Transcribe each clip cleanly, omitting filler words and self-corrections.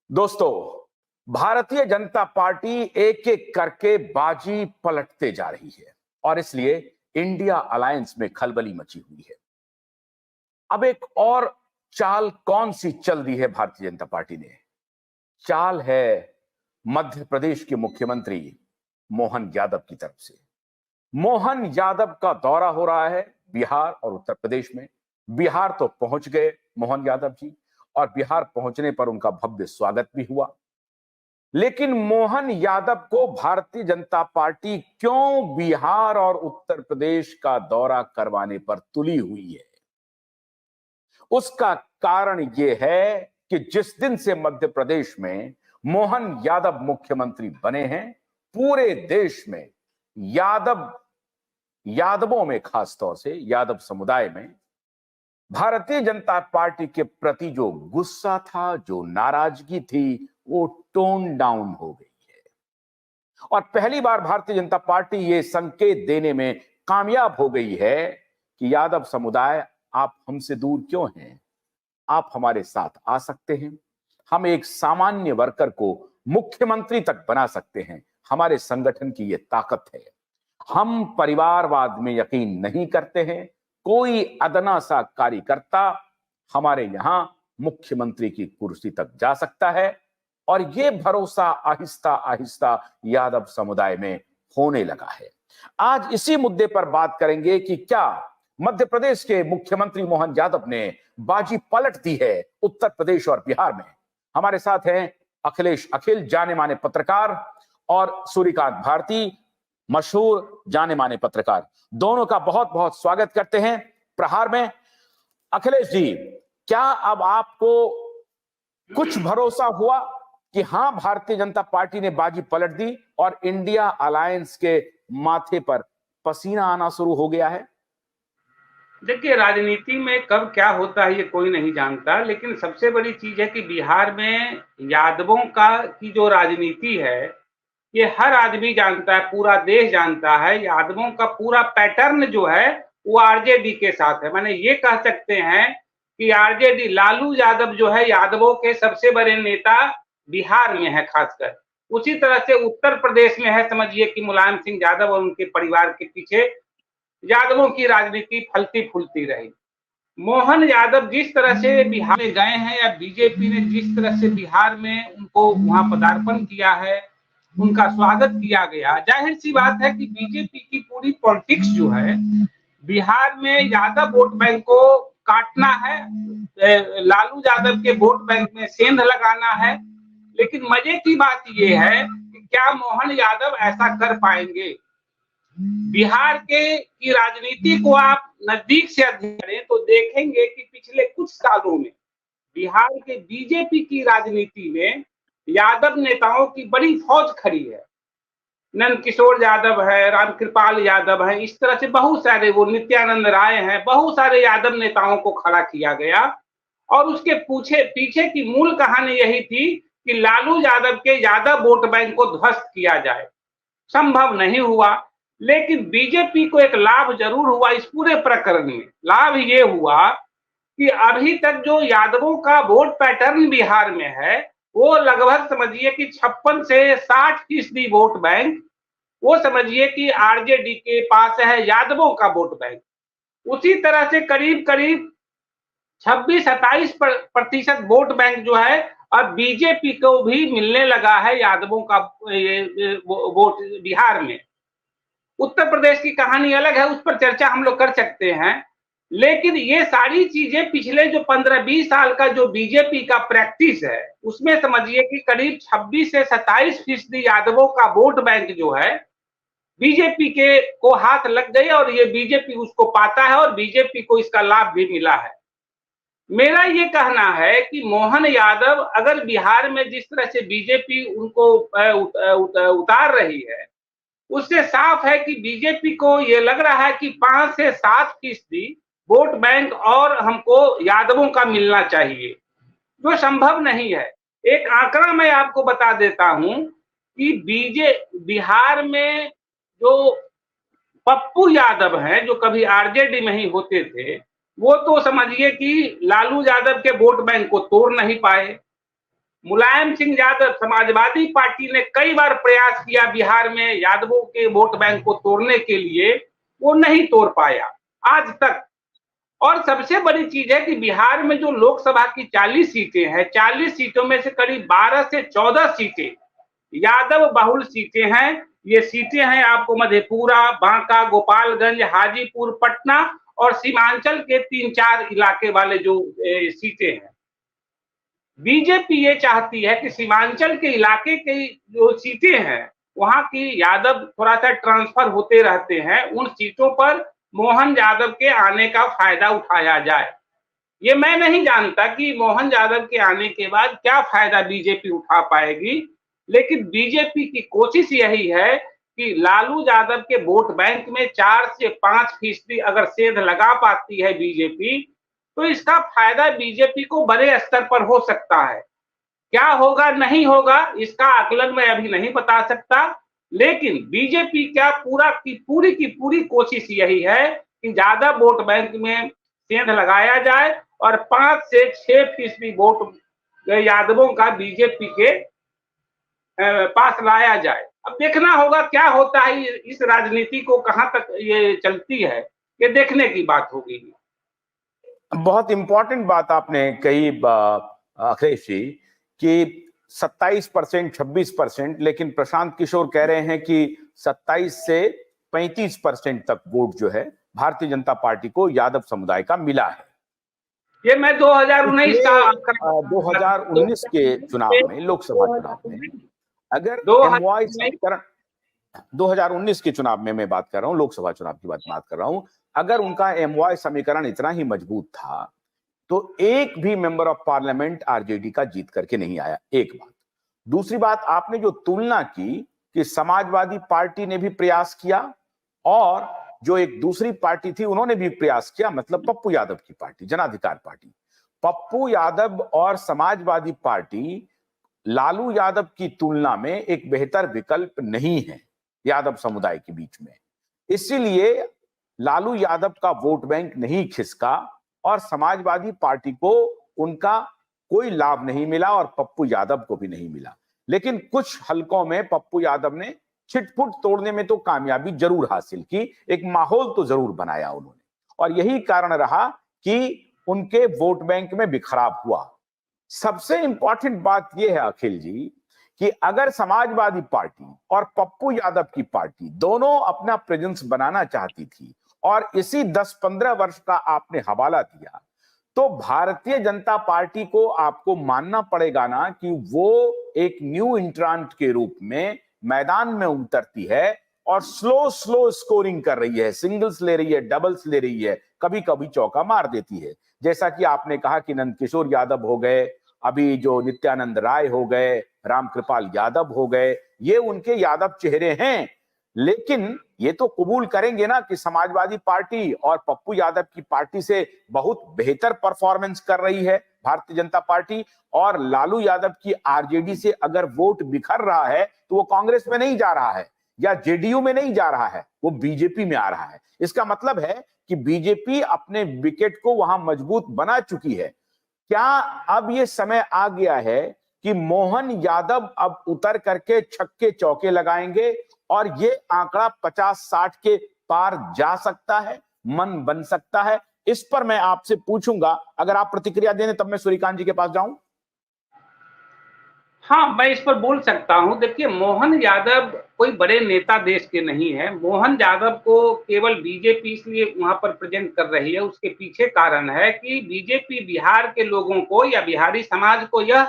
दोस्तों, भारतीय जनता पार्टी एक एक करके बाजी पलटते जा रही है और इसलिए इंडिया अलायंस में खलबली मची हुई है। अब एक और चाल कौन सी चल दी है भारतीय जनता पार्टी ने? चाल है मध्य प्रदेश के मुख्यमंत्री मोहन यादव की तरफ से। मोहन यादव का दौरा हो रहा है बिहार और उत्तर प्रदेश में। बिहार तो पहुंच गए मोहन यादव जी और बिहार पहुंचने पर उनका भव्य स्वागत भी हुआ। लेकिन मोहन यादव को भारतीय जनता पार्टी क्यों बिहार और उत्तर प्रदेश का दौरा करवाने पर तुली हुई है? उसका कारण यह है कि जिस दिन से मध्य प्रदेश में मोहन यादव मुख्यमंत्री बने हैं, पूरे देश में यादवों में, खासतौर से यादव समुदाय में भारतीय जनता पार्टी के प्रति जो गुस्सा था, जो नाराजगी थी, वो टोन डाउन हो गई है। और पहली बार भारतीय जनता पार्टी ये संकेत देने में कामयाब हो गई है कि यादव समुदाय, आप हमसे दूर क्यों हैं? आप हमारे साथ आ सकते हैं। हम एक सामान्य वर्कर को मुख्यमंत्री तक बना सकते हैं। हमारे संगठन की ये ताकत है। हम परिवारवाद में यकीन नहीं करते हैं। कोई अदना सा कार्यकर्ता हमारे यहां मुख्यमंत्री की कुर्सी तक जा सकता है। और यह भरोसा आहिस्ता आहिस्ता यादव समुदाय में होने लगा है। आज इसी मुद्दे पर बात करेंगे कि क्या मध्य प्रदेश के मुख्यमंत्री मोहन यादव ने बाजी पलट दी है उत्तर प्रदेश और बिहार में। हमारे साथ हैं अखिल जाने माने पत्रकार और सूर्यकांत भारती, मशहूर जाने माने पत्रकार। दोनों का बहुत बहुत स्वागत करते हैं प्रहार में। अखिलेश जी, क्या अब आपको कुछ भरोसा हुआ कि हां, भारतीय जनता पार्टी ने बाजी पलट दी और इंडिया अलायंस के माथे पर पसीना आना शुरू हो गया है? देखिए, राजनीति में कब क्या होता है ये कोई नहीं जानता, लेकिन सबसे बड़ी चीज है कि बिहार में यादवों का की जो राजनीति है, ये हर आदमी जानता है, पूरा देश जानता है। यादवों का पूरा पैटर्न जो है वो आरजेडी के साथ है। माने ये कह सकते हैं कि आरजेडी, लालू यादव जो है यादवों के सबसे बड़े नेता बिहार में है खासकर। उसी तरह से उत्तर प्रदेश में है, समझिए कि मुलायम सिंह यादव और उनके परिवार के पीछे यादवों की राजनीति फलती फूलती रही। मोहन यादव जिस तरह से बिहार में गए हैं, या बीजेपी ने जिस तरह से बिहार में उनको वहां पदार्पण किया है, उनका स्वागत किया गया, जाहिर सी बात है कि बीजेपी की पूरी पॉलिटिक्स जो है बिहार में यादव वोट बैंक को काटना है, लालू यादव के वोट बैंक में सेंध लगाना है। लेकिन मजे की बात यह है कि क्या मोहन यादव ऐसा कर पाएंगे? बिहार के की राजनीति को आप नजदीक से अध्ययन करें तो देखेंगे कि पिछले कुछ सालों में बिहार के बीजेपी की राजनीति में यादव नेताओं की बड़ी फौज खड़ी है। नंद किशोर यादव है, रामकृपाल यादव है, इस तरह से बहुत सारे, वो नित्यानंद राय हैं, बहुत सारे यादव नेताओं को खड़ा किया गया। और उसके पीछे की मूल कहानी यही थी कि लालू यादव के यादव वोट बैंक को ध्वस्त किया जाए। संभव नहीं हुआ, लेकिन बीजेपी को एक लाभ जरूर हुआ इस पूरे प्रकरण में। लाभ ये हुआ कि अभी तक जो यादवों का वोट पैटर्न बिहार में है, वो लगभग समझिए कि 56 से 60% वोट बैंक, वो समझिए कि आरजेडी के पास है यादवों का वोट बैंक। उसी तरह से करीब करीब 26-27% वोट बैंक जो है अब बीजेपी को भी मिलने लगा है यादवों का वोट बिहार में। उत्तर प्रदेश की कहानी अलग है, उस पर चर्चा हम लोग कर सकते हैं। लेकिन ये सारी चीजें पिछले जो 15-20 साल का जो बीजेपी का प्रैक्टिस है, उसमें समझिए कि करीब 26 से 27% यादवों का वोट बैंक जो है बीजेपी के को हाथ लग गई और ये बीजेपी उसको पाता है और बीजेपी को इसका लाभ भी मिला है। मेरा ये कहना है कि मोहन यादव अगर बिहार में जिस तरह से बीजेपी उनको उतार रही है, उससे साफ है कि बीजेपी को ये लग रहा है कि 5 से 7% वोट बैंक और हमको यादवों का मिलना चाहिए, जो संभव नहीं है। एक आंकड़ा मैं आपको बता देता हूं कि बिहार में जो पप्पू यादव हैं, जो कभी आरजेडी में ही होते थे, वो तो समझिए कि लालू यादव के वोट बैंक को तोड़ नहीं पाए। मुलायम सिंह यादव समाजवादी पार्टी ने कई बार प्रयास किया बिहार में यादवों के वोट बैंक को तोड़ने के लिए, वो नहीं तोड़ पाया आज तक। और सबसे बड़ी चीज है कि बिहार में जो लोकसभा की 40 सीटें हैं, 40 सीटों में से करीब 12 से 14 सीटें यादव बहुल सीटें हैं। ये सीटें हैं आपको मधेपुरा, बांका, गोपालगंज, हाजीपुर, पटना और सीमांचल के 3-4 इलाके वाले जो सीटें हैं। बीजेपी ये चाहती है कि सीमांचल के इलाके की जो सीटें हैं, वहां की यादव थोड़ा सा ट्रांसफर होते रहते हैं, उन सीटों पर मोहन यादव के आने का फायदा उठाया जाए। ये मैं नहीं जानता कि मोहन यादव के आने के बाद क्या फायदा बीजेपी उठा पाएगी, लेकिन बीजेपी की कोशिश यही है कि लालू यादव के वोट बैंक में 4 से 5% अगर सेंध लगा पाती है बीजेपी, तो इसका फायदा बीजेपी को बड़े स्तर पर हो सकता है। क्या होगा नहीं होगा इसका आकलन मैं अभी नहीं बता सकता, लेकिन बीजेपी क्या पूरी की पूरी कोशिश यही है कि ज्यादा वोट बैंक में सेंध लगाया जाए और 5 से 6% वोट यादवों का बीजेपी के पास लाया जाए। अब देखना होगा क्या होता है, इस राजनीति को कहां तक ये चलती है, ये देखने की बात होगी। बहुत इंपॉर्टेंट बात आपने कही अखिलेश जी कि 27%, 26%, लेकिन प्रशांत किशोर कह रहे हैं कि 27 से 35% तक वोट जो है भारतीय जनता पार्टी को यादव समुदाय का मिला है। ये मैं 2019 का 2019 के चुनाव में, लोकसभा चुनाव में, अगर एमवाई समीकरण 2019 के चुनाव में मैं बात कर रहा हूं, लोकसभा चुनाव की बात कर रहा हूं, अगर उनका एमवाई समीकरण इतना ही मजबूत था तो एक भी मेंबर ऑफ पार्लियामेंट आरजेडी का जीत करके नहीं आया। एक बात। दूसरी बात, आपने जो तुलना की कि समाजवादी पार्टी ने भी प्रयास किया और जो एक दूसरी पार्टी थी उन्होंने भी प्रयास किया, मतलब पप्पू यादव की पार्टी, जन अधिकार पार्टी। पप्पू यादव और समाजवादी पार्टी लालू यादव की तुलना में एक बेहतर विकल्प नहीं है यादव समुदाय के बीच में। इसीलिए लालू यादव का वोट बैंक नहीं खिसका और समाजवादी पार्टी को उनका कोई लाभ नहीं मिला और पप्पू यादव को भी नहीं मिला। लेकिन कुछ हलकों में पप्पू यादव ने छिटपुट तोड़ने में तो कामयाबी जरूर हासिल की, एक माहौल तो जरूर बनाया उन्होंने, और यही कारण रहा कि उनके वोट बैंक में बिखराव हुआ। सबसे इंपॉर्टेंट बात यह है अखिल जी कि अगर समाजवादी पार्टी और पप्पू यादव की पार्टी दोनों अपना प्रेजेंस बनाना चाहती थी और इसी 10-15 वर्ष का आपने हवाला दिया, तो भारतीय जनता पार्टी को आपको मानना पड़ेगा ना कि वो एक न्यू इंट्रांट के रूप में मैदान में उतरती है और स्लो स्कोरिंग कर रही है, सिंगल्स ले रही है, डबल्स ले रही है, कभी कभी चौका मार देती है। जैसा कि आपने कहा कि नंदकिशोर यादव हो गए, अभी जो नित्यानंद राय हो गए, रामकृपाल यादव हो गए, ये उनके यादव चेहरे हैं। लेकिन ये तो कबूल करेंगे ना कि समाजवादी पार्टी और पप्पू यादव की पार्टी से बहुत बेहतर परफॉर्मेंस कर रही है भारतीय जनता पार्टी, और लालू यादव की आरजेडी से अगर वोट बिखर रहा है तो वो कांग्रेस में नहीं जा रहा है या जेडीयू में नहीं जा रहा है, वो बीजेपी में आ रहा है। इसका मतलब है कि बीजेपी अपने विकेट को वहां मजबूत बना चुकी है। क्या अब ये समय आ गया है कि मोहन यादव अब उतर करके छक्के चौके लगाएंगे और ये आंकड़ा 50-60 के पार जा सकता है, मन बन सकता है? इस पर मैं आपसे पूछूंगा, अगर आप प्रतिक्रिया देने तब मैं सूर्यकांत जी के पास जाऊं। हाँ, मैं इस पर बोल सकता हूं। देखिए, मोहन यादव कोई बड़े नेता देश के नहीं है। मोहन यादव को केवल बीजेपी इसलिए वहां पर प्रेजेंट कर रही है, उसके पीछे कारण है कि बीजेपी बिहार के लोगों को या बिहारी समाज को यह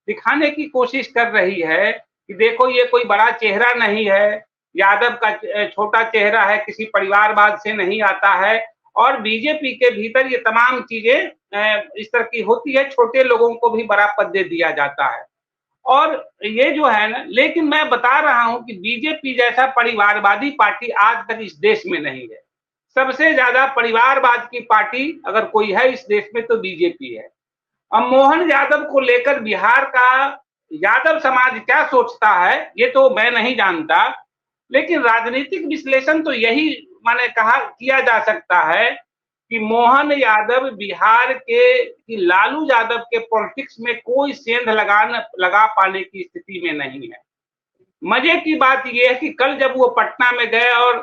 दिखाने की कोशिश कर रही है कि देखो ये कोई बड़ा चेहरा नहीं है, यादव का छोटा चेहरा है, किसी परिवारवाद से नहीं आता है, और बीजेपी के भीतर ये तमाम चीजें इस तरह की होती है, छोटे लोगों को भी बड़ा पद दे दिया जाता है। और ये जो है ना, लेकिन मैं बता रहा हूं कि बीजेपी जैसा परिवारवादी पार्टी आज तक इस देश में नहीं है। सबसे ज्यादा परिवारवाद की पार्टी अगर कोई है इस देश में तो बीजेपी है। अब मोहन यादव को लेकर बिहार का यादव समाज क्या सोचता है ये तो मैं नहीं जानता, लेकिन राजनीतिक विश्लेषण तो यही मैंने कहा किया जा सकता है कि मोहन यादव बिहार के कि लालू यादव के पॉलिटिक्स में कोई सेंध लगा पाने की स्थिति में नहीं है। मजे की बात यह है कि कल जब वो पटना में गए और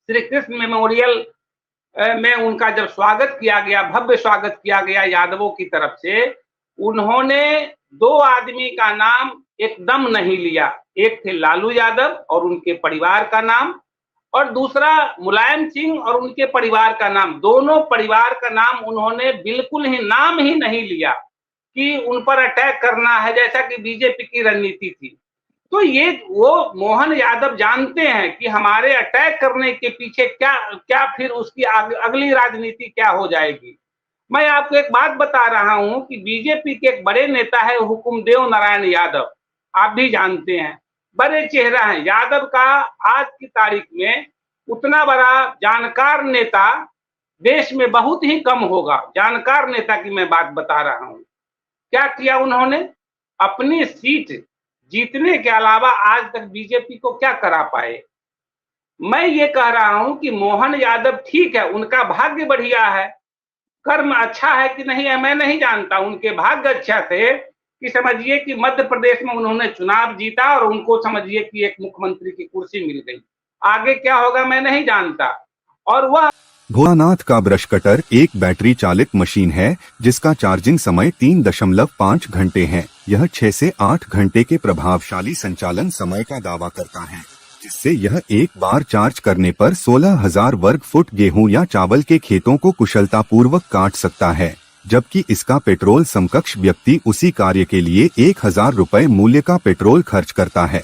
श्री कृष्ण मेमोरियल में उनका जब स्वागत किया गया, भव्य स्वागत किया गया यादवों की तरफ से, उन्होंने दो आदमी का नाम एकदम नहीं लिया। एक थे लालू यादव और उनके परिवार का नाम, और दूसरा मुलायम सिंह और उनके परिवार का नाम। दोनों परिवार का नाम उन्होंने बिल्कुल ही नाम ही नहीं लिया कि उन पर अटैक करना है, जैसा कि बीजेपी की रणनीति थी। तो ये वो मोहन यादव जानते हैं कि हमारे अटैक करने के पीछे क्या फिर उसकी अगली राजनीति क्या हो जाएगी। मैं आपको एक बात बता रहा हूं कि बीजेपी के एक बड़े नेता है हुकुमदेव नारायण यादव, आप भी जानते हैं, बड़े चेहरा हैं। यादव का आज की तारीख में उतना बड़ा जानकार नेता देश में बहुत ही कम होगा। जानकार नेता की मैं बात बता रहा हूं। क्या किया उन्होंने? अपनी सीट जीतने के अलावा आज तक बीजेपी को क्या करा पाए? मैं ये कह रहा हूं कि मोहन यादव ठीक है, उनका भाग्य बढ़िया है, कर्म अच्छा है कि नहीं है मैं नहीं जानता। उनके भाग्य अच्छा थे कि समझिए कि मध्य प्रदेश में उन्होंने चुनाव जीता और उनको समझिए कि एक मुख्यमंत्री की कुर्सी मिल गई। आगे क्या होगा मैं नहीं जानता। और वह भोलानाथ का ब्रश कटर एक बैटरी चालित मशीन है जिसका चार्जिंग समय 3.5 घंटे है। यह 6 से 8 घंटे के प्रभावशाली संचालन समय का दावा करता है, जिससे यह एक बार चार्ज करने पर 16,000 वर्ग फुट गेहूं या चावल के खेतों को कुशलतापूर्वक काट सकता है, जबकि इसका पेट्रोल समकक्ष व्यक्ति उसी कार्य के लिए 1,000 रुपए मूल्य का पेट्रोल खर्च करता है।